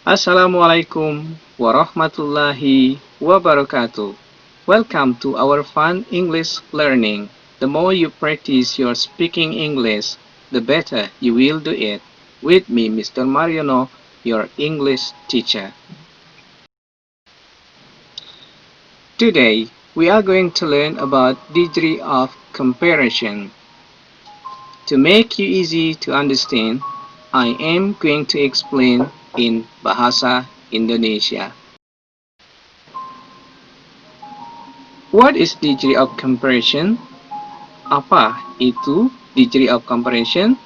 Assalamualaikum warahmatullahi wabarakatuh. Welcome to our fun English learning. The more you practice your speaking English, the better you will do it. With me, Mr. Mariono, your English teacher. Today, we are going to learn about degree of comparison. To make you easy to understand, I am going to explain in Bahasa Indonesia. What is degree of comparison? Apa itu degree of comparison?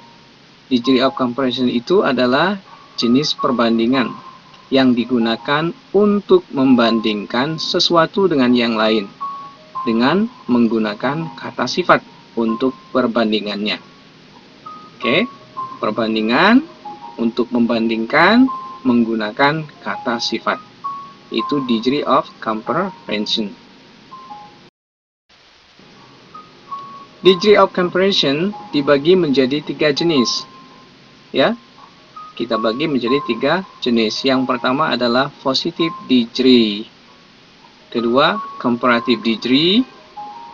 Degree of comparison itu adalah jenis perbandingan yang digunakan untuk membandingkan sesuatu dengan yang lain dengan menggunakan kata sifat untuk perbandingannya. Oke, perbandingan untuk membandingkan menggunakan kata sifat. Itu degree of comparison. Degree of comparison dibagi menjadi 3 jenis. Ya, kita bagi menjadi 3 jenis. Yang pertama adalah positive degree. Kedua, comparative degree.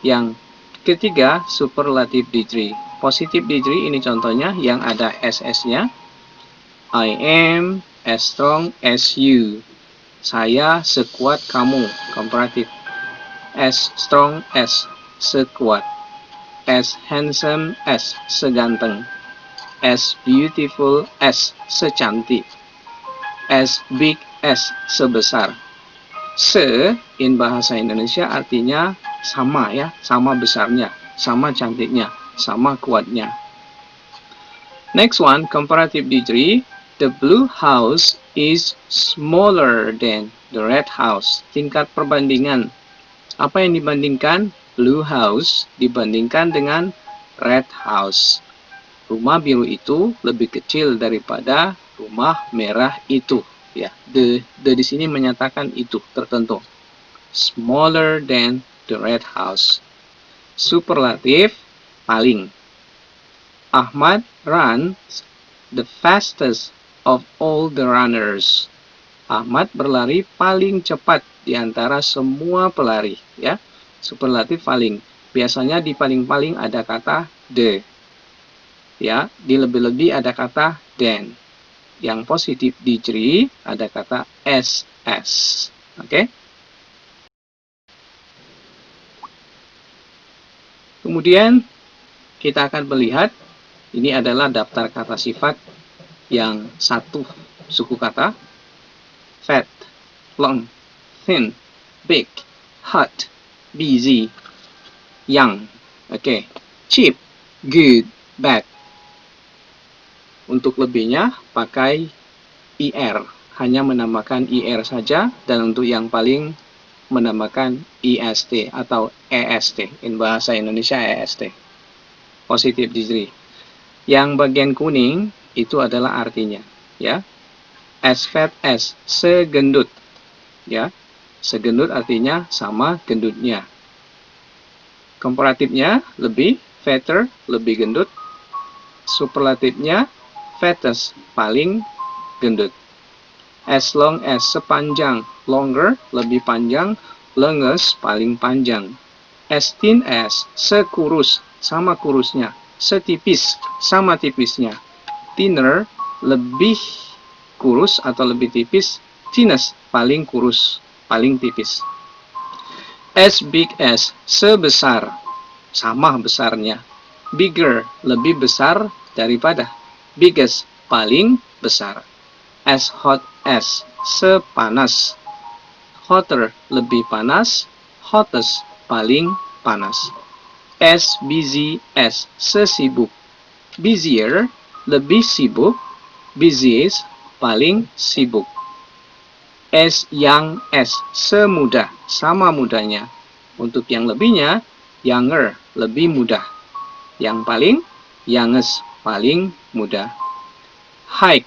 Yang ketiga, superlative degree. Positive degree ini contohnya yang ada SS-nya. I am as strong as you. Saya sekuat kamu. Comparative. As strong as, sekuat. As handsome as, seganteng. As beautiful as, secantik. As big as, sebesar. Se in bahasa Indonesia artinya sama ya, sama besarnya, sama cantiknya, sama kuatnya. Next one, comparative degree. The blue house is smaller than the red house. Tingkat perbandingan. Apa yang dibandingkan? Blue house dibandingkan dengan red house. Rumah biru itu lebih kecil daripada rumah merah itu. Ya, the di sini menyatakan itu tertentu. Smaller than the red house. Superlative, paling. Ahmad runs the fastest of all the runners. Ahmad berlari paling cepat di antara semua pelari, ya. Superlatif paling. Biasanya di paling-paling ada kata the. Ya, di lebih-lebih ada kata than. Yang positif degree ada kata SS. Oke? Kemudian kita akan melihat ini adalah daftar kata sifat yang satu suku kata. Fat, long, thin, big, hot, busy, young. Oke. Cheap, good, bad. Untuk lebihnya pakai IR. Hanya menambahkan IR saja. Dan untuk yang paling menambahkan IST atau EST. In bahasa Indonesia EST. Positive degree. Yang bagian kuning itu adalah artinya. Ya. As fat as, segendut. Ya. Segendut artinya sama gendutnya. Komparatifnya lebih, fatter, lebih gendut. Superlatifnya fattest, paling gendut. As long as, sepanjang, longer, lebih panjang, longest, paling panjang. As thin as, sekurus, sama kurusnya. Setipis, sama tipisnya. Thinner, lebih kurus atau lebih tipis. Thinnest, paling kurus, paling tipis. As big as, sebesar, sama besarnya. Bigger, lebih besar daripada. Biggest, paling besar. As hot as, sepanas. Hotter, lebih panas. Hottest, paling panas. As busy as, sesibuk. Busier, lebih sibuk. Busiest, paling sibuk. As young as, semuda, sama mudanya. Untuk yang lebihnya, younger, lebih muda. Yang paling, youngest, paling muda. Height,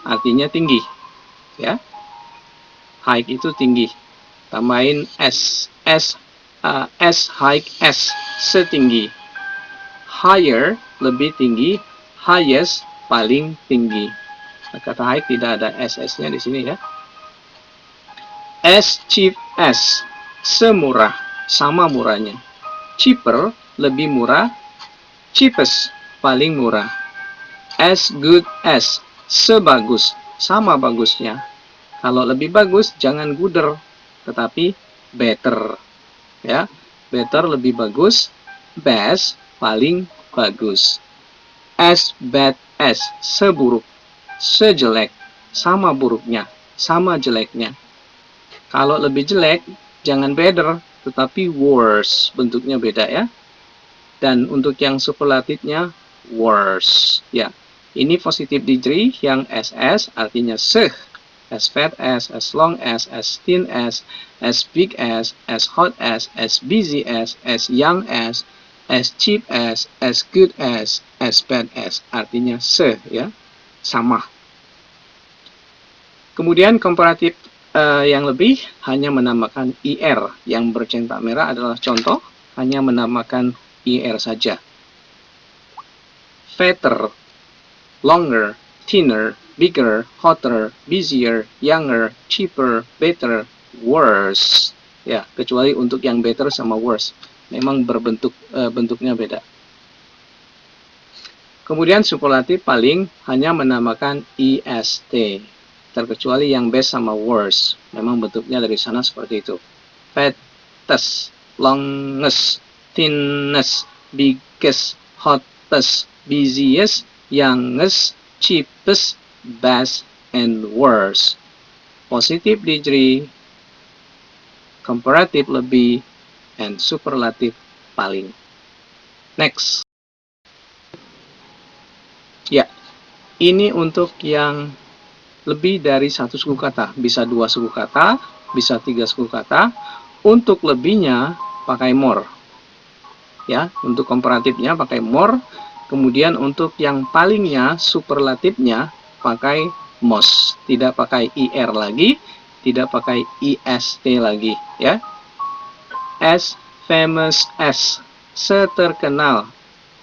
artinya tinggi. Ya, height itu tinggi. Tambahin s, height s, setinggi. Higher, lebih tinggi. Highest, paling tinggi. Kata high tidak ada SS-nya di sini ya. As cheap as, semurah, sama murahnya. Cheaper, lebih murah. Cheapest, paling murah. As good as, sebagus, sama bagusnya. Kalau lebih bagus, jangan gooder, tetapi better. Ya, better lebih bagus. Best, paling bagus. As bad as, seburuk, sejelek, sama buruknya, sama jeleknya. Kalau lebih jelek, jangan better, tetapi worse. Bentuknya beda ya. Dan untuk yang superlatifnya, worse. Ya, ini positive degree yang SS artinya seh. As fat as long as thin as big as hot as busy as young as cheap as good as bad as. Artinya seh ya, sama. Kemudian komparatif yang lebih hanya menambahkan IR. Yang bercentak merah adalah contoh, hanya menambahkan IR saja. Fatter, longer, thinner, bigger, hotter, busier, younger, cheaper, better, worse. Ya, kecuali untuk yang better sama worse. Memang bentuknya beda. Kemudian superlatif paling hanya menambahkan IST. Terkecuali yang best sama worst. Memang bentuknya dari sana seperti itu. Fattest, longest, thinnest, biggest, hottest, busiest, youngest, cheapest, best, and worst. Positive degree, comparative lebih, and superlatif paling. Next. Ya, ini untuk yang lebih dari satu suku kata, bisa 2 suku kata, bisa 3 suku kata. Untuk lebihnya pakai more. Ya, untuk komparatifnya pakai more. Kemudian untuk yang palingnya, superlatifnya pakai most. Tidak pakai IR lagi, tidak pakai IST lagi, ya. As famous as, seterkenal.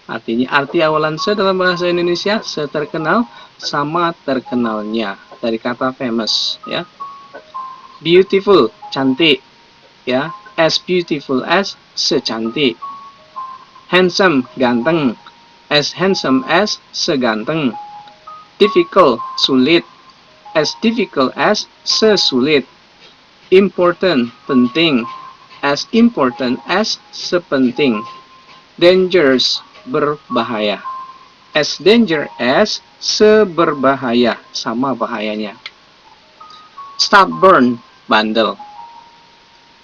Artinya arti awalan se dalam bahasa Indonesia seterkenal sama terkenalnya. Dari kata famous ya. Beautiful, cantik ya. As beautiful as, secantik. Handsome, ganteng. As handsome as, seganteng. Difficult, sulit. As difficult as, sesulit. Important, penting. As important as, sepenting. Dangerous, berbahaya. As danger as, seberbahaya, sama bahayanya. Stubborn, bandel.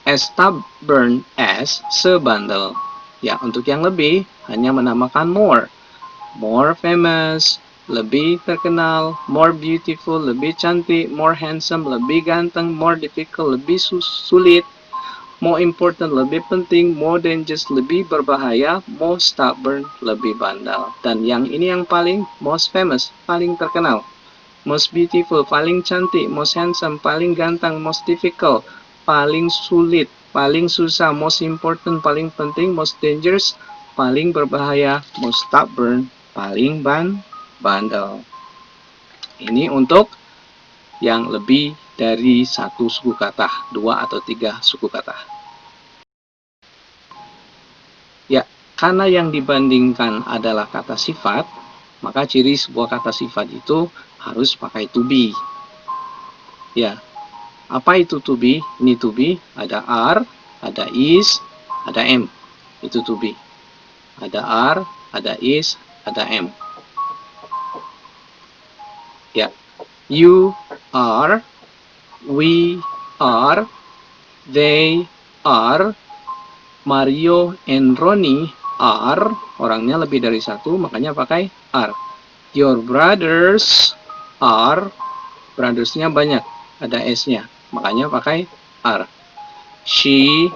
As stubborn as, sebandel. Ya, untuk yang lebih hanya menambahkan more. More famous, lebih terkenal. More beautiful, lebih cantik. More handsome, lebih ganteng. More difficult, lebih sulit. More important, lebih penting. More dangerous, lebih berbahaya. More stubborn, lebih bandel. Dan yang ini yang paling most famous, paling terkenal. Most beautiful, paling cantik. Most handsome, paling ganteng. Most difficult, paling sulit, paling susah. Most important, paling penting. Most dangerous, paling berbahaya. Most stubborn, paling bandel. Ini untuk yang lebih dari satu suku kata, 2 atau 3 suku kata. Ya, karena yang dibandingkan adalah kata sifat, maka ciri sebuah kata sifat itu harus pakai to be. Ya, apa itu to be? Ini to be, ada are, ada is, ada am. Itu to be. Ada are, ada is, ada am. Ya, you are, we are, they are, Mario and Ronnie are, orangnya lebih dari satu, makanya pakai are. Your brothers are, brothersnya banyak, ada s-nya, makanya pakai are. She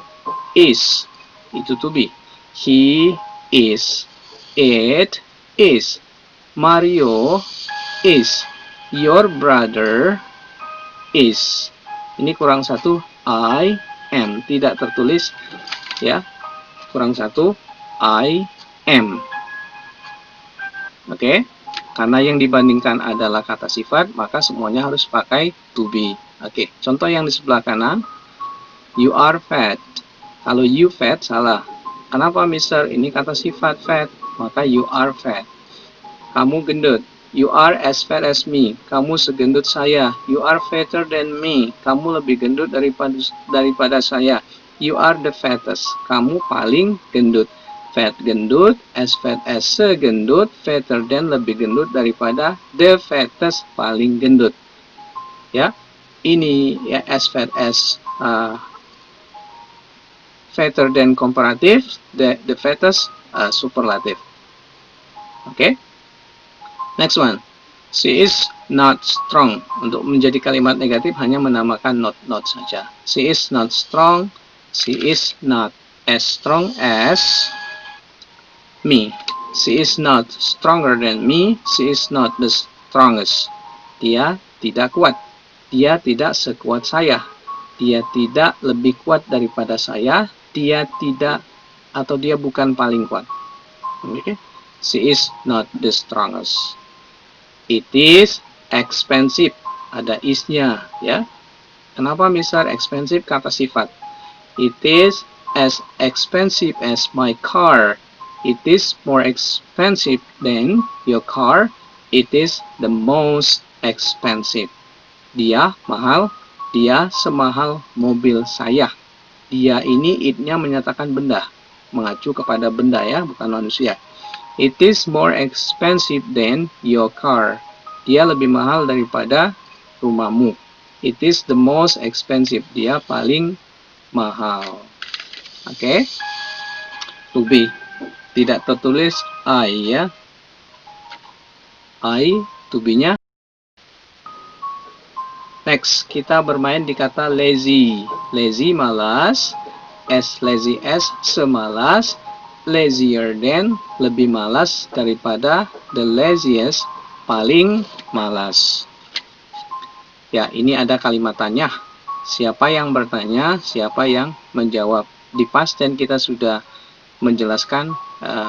is, itu to be. He is, it is, Mario is, your brother is. Ini kurang satu, I am, tidak tertulis ya, kurang satu, I am. Oke. Karena yang dibandingkan adalah kata sifat, maka semuanya harus pakai to be. Oke, contoh yang di sebelah kanan. You are fat. Kalau you fat, salah. Kenapa, Mister? Ini kata sifat fat, maka you are fat. Kamu gendut. You are as fat as me. Kamu segendut saya. You are fatter than me. Kamu lebih gendut daripada saya. You are the fattest. Kamu paling gendut. Fat gendut, as fat as segendut, fatter than lebih gendut daripada, the fattest paling gendut. Ya, ini ya as fat as fatter than comparative, the fattest superlative. Oke. Next one. She is not strong. Untuk menjadi kalimat negatif hanya menambahkan not saja. She is not strong. She is not as strong as me. She is not stronger than me. She is not the strongest. Dia tidak kuat. Dia tidak sekuat saya. Dia tidak lebih kuat daripada saya. Dia tidak atau dia bukan paling kuat. Okay? She is not the strongest. It is expensive. Ada is-nya, ya. Kenapa Mister expensive? Kata sifat. It is as expensive as my car. It is more expensive than your car. It is the most expensive. Dia mahal. Dia semahal mobil saya. Dia ini it-nya menyatakan benda. Mengacu kepada benda, ya, bukan manusia. It is more expensive than your car. Dia lebih mahal daripada rumahmu. It is the most expensive. Dia paling mahal. Oke. To be. Tidak tertulis I, ya. I, to be-nya. Next, kita bermain di kata lazy. Lazy, malas. As lazy as, semalas. Lazier than, lebih malas daripada. The laziest, paling malas. Ya, ini ada kalimat tanya. Siapa yang bertanya, siapa yang menjawab. Di past tense kita sudah menjelaskan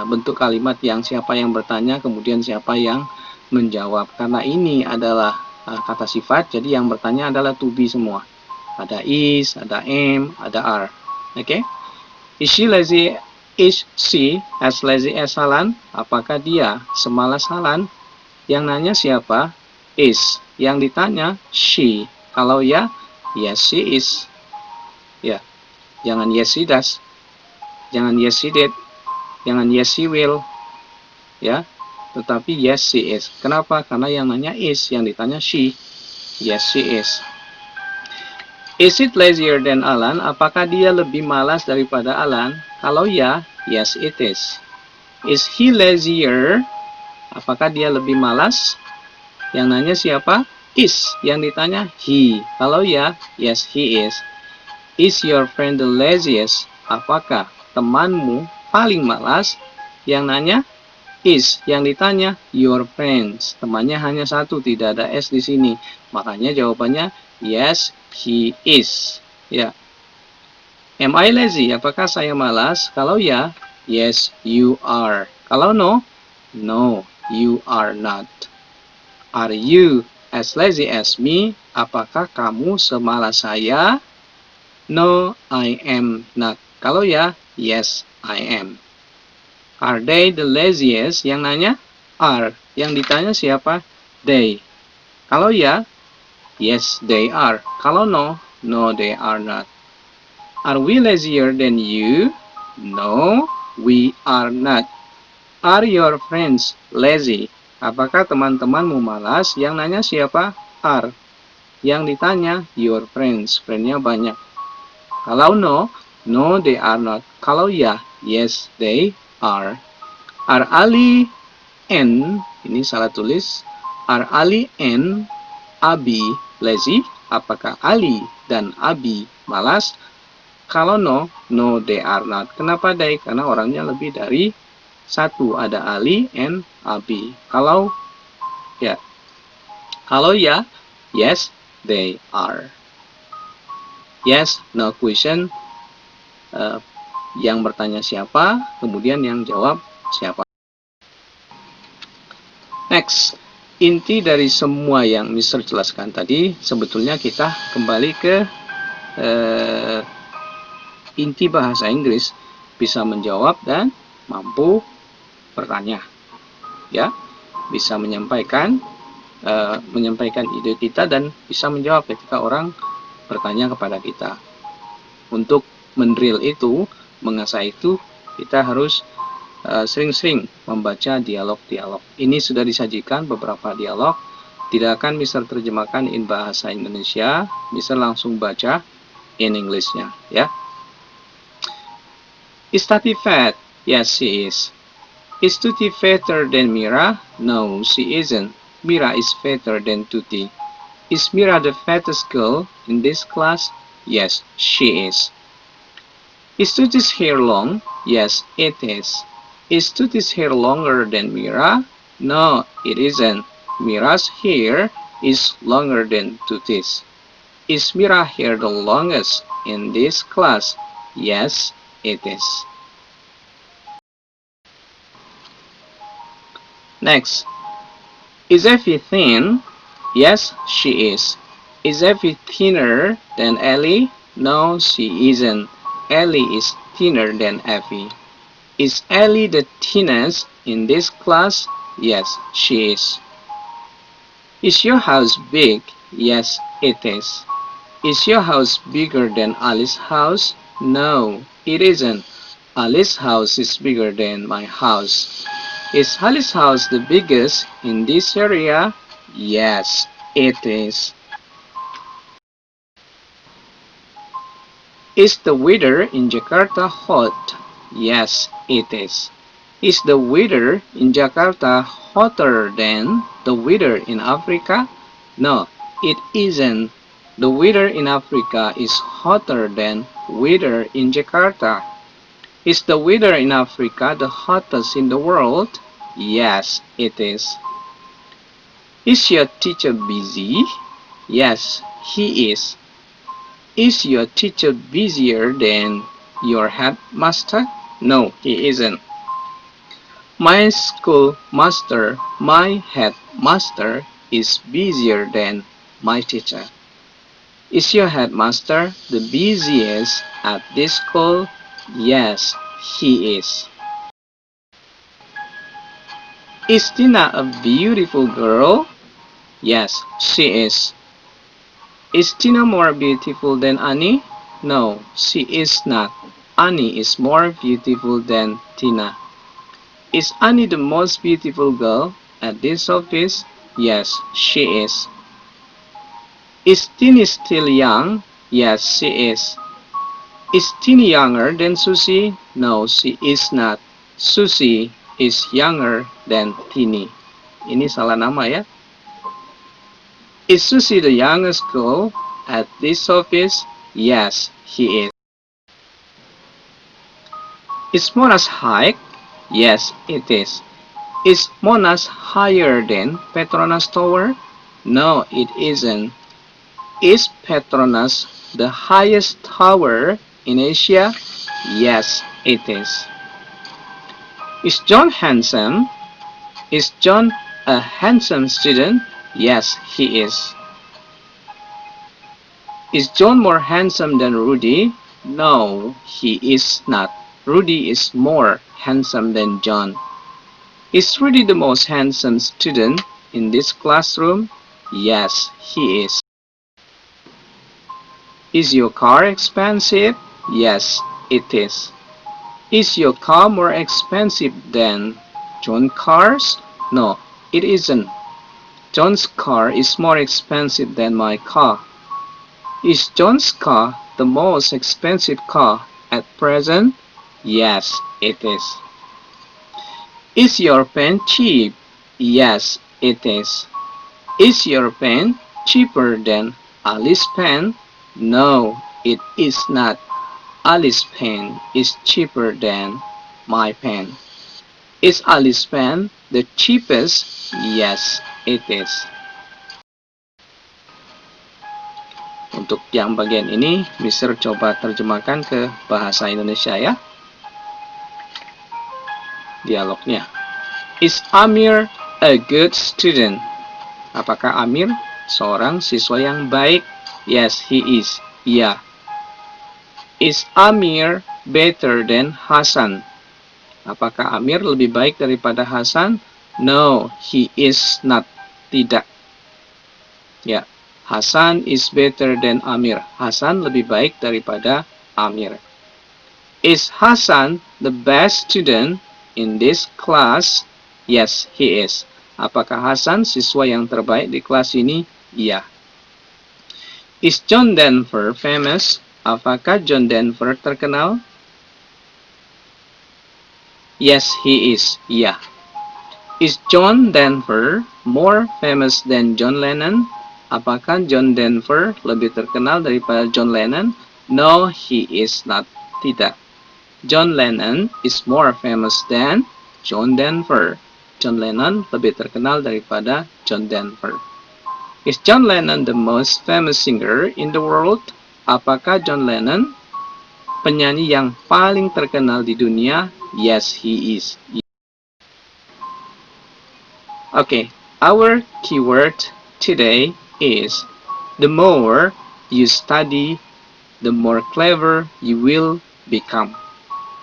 bentuk kalimat yang siapa yang bertanya, kemudian siapa yang menjawab. Karena ini adalah kata sifat, jadi yang bertanya adalah to be semua. Ada is, ada am, ada are. Oke? Is she lazy? Is she as lazy as Halan? Apakah dia semalas Halan? Yang nanya siapa? Is. Yang ditanya she. Kalau ya, yes she is. Ya. Jangan yes she does. Jangan yes she did. Jangan yes she will. Ya. Tetapi yes she is. Kenapa? Karena yang nanya is, yang ditanya she. Yes she is. Is it lazier than Alan? Apakah dia lebih malas daripada Alan? Kalau ya, yes it is. Is he lazier? Apakah dia lebih malas? Yang nanya siapa? Is. Yang ditanya he. Kalau ya, yes he is. Is your friend the laziest? Apakah temanmu paling malas? Yang nanya is. Yang ditanya your friends. Temannya hanya satu, tidak ada s di sini. Makanya jawabannya yes he is. Ya. Am I lazy? Apakah saya malas? Kalau ya, yes you are. Kalau no, no you are not. Are you as lazy as me? Apakah kamu semalas saya? No, I am not. Kalau ya, yes, I am. Are they the laziest? Yang nanya, are. Yang ditanya siapa? They. Kalau ya, yes, they are. Kalau no, no, they are not. Are we lazier than you? No, we are not. Are your friends lazy? Apakah teman-temanmu malas? Yang nanya siapa? Are. Yang ditanya, your friends. Friendnya banyak. Kalau no, no they are not. Kalau ya, yes they are. Are Ali and, ini salah tulis. Are Ali and Abi lazy? Apakah Ali dan Abi malas? Kalau no, no they are not. Kenapa they? Karena orangnya lebih dari satu. Ada Ali and Abi. Kalau ya, yes they are. Yes, no question. Yang bertanya siapa, kemudian yang jawab siapa. Next, inti dari semua yang Mr. jelaskan tadi, sebetulnya kita kembali ke inti bahasa Inggris, bisa menjawab dan mampu bertanya. Ya, bisa menyampaikan ide kita dan bisa menjawab ketika orang bertanya kepada kita. Untuk mendrill itu, mengasah itu, kita harus sering-sering membaca dialog-dialog. Ini sudah disajikan beberapa dialog. Tidak akan Mr. terjemahkan in bahasa Indonesia, Mr. langsung baca in English-nya, ya. Is Tati fat? Yes, she is. Is Tuti fatter than Mira? No, she isn't. Mira is fatter than Tuti. Is Mira the fattest girl in this class? Yes, she is. Is Tuti's hair long? Yes, it is. Is Tuti's hair longer than Mira? No, it isn't. Mira's hair is longer than Tuti's. Is Mira's hair the longest in this class? Yes, it is. Next, is Effie thin? Yes, she is. Is Effie thinner than Ellie? No, she isn't. Ellie is thinner than Effie. Is Ellie the thinnest in this class? Yes, she is. Is your house big? Yes, it is. Is your house bigger than Alice's house? No, it isn't. Alice's house is bigger than my house. Is Alice's house the biggest in this area? Yes, it is. Is the weather in Jakarta hot? Yes, it is. Is the weather in Jakarta hotter than the weather in Africa? No, it isn't. The weather in Africa is hotter than weather in Jakarta. Is the weather in Africa the hottest in the world? Yes, it is. Is your teacher busy? Yes, he is. Is your teacher busier than your headmaster? No, he isn't. My schoolmaster, my headmaster, is busier than my teacher. Is your headmaster the busiest at this school? Yes, he is. Is Tina a beautiful girl? Yes, she is. Is Tina more beautiful than Annie? No, she is not. Annie is more beautiful than Tina. Is Annie the most beautiful girl at this office? Yes, she is. Is Tini still young? Yes, she is. Is Tini younger than Susie? No, she is not. Susie is younger than Tini. Ini salah nama ya. Is Susie the youngest girl at this office? Yes, he is. Is Mona's height? Yes, it is. Is Mona's higher than Petronas Tower? No, it isn't. Is Petronas the highest tower in Asia? Yes, it is. Is John handsome? Is John a handsome student? Yes, he is. Is John more handsome than Rudy? No, he is not. Rudy is more handsome than John. Is Rudy the most handsome student in this classroom? Yes, he is. Is your car expensive? Yes, it is. Is your car more expensive than John's cars? No, it isn't. John's car is more expensive than my car. Is John's car the most expensive car at present? Yes, it is. Is your pen cheap? Yes, it is. Is your pen cheaper than Alice's pen? No, it is not. Alice's pen is cheaper than my pen. Is Alice's pen the cheapest? Yes, it is. Untuk yang bagian ini, Mr. coba terjemahkan ke bahasa Indonesia ya. Dialognya. Is Amir a good student. Apakah Amir seorang siswa yang baik? Yes, he is. Ya. Is Amir better than Hasan? Apakah Amir lebih baik daripada Hasan? No, he is not. Tidak. Ya. Hasan is better than Amir. Hasan lebih baik daripada Amir. Is Hasan the best student in this class? Yes, he is. Apakah Hasan siswa yang terbaik di kelas ini? Iya. Is John Denver famous? Apakah John Denver terkenal? Yes, he is. Iya. Is John Denver more famous than John Lennon? Apakah John Denver lebih terkenal daripada John Lennon? No, he is not. Tidak. John Lennon is more famous than John Denver. John Lennon lebih terkenal daripada John Denver. Is John Lennon the most famous singer in the world? Apakah John Lennon penyanyi yang paling terkenal di dunia? Yes, he is. Okay, our keyword today is the more you study, the more clever you will become.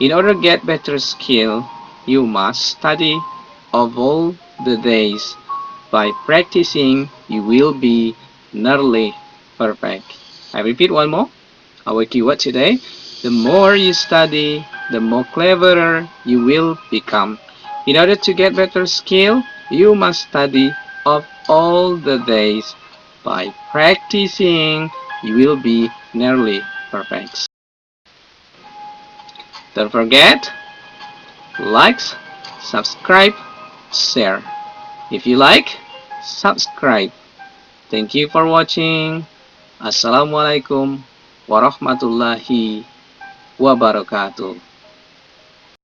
In order to get better skill, you must study of all the days. By practicing, you will be nearly perfect. I repeat one more. Our keyword today, the more you study, the more cleverer you will become. In order to get better skill, you must study of all the days. By practicing, you will be nearly perfect. Don't forget, like, subscribe, share. If you like, subscribe. Thank you for watching. Assalamualaikum warahmatullahi wabarakatuh.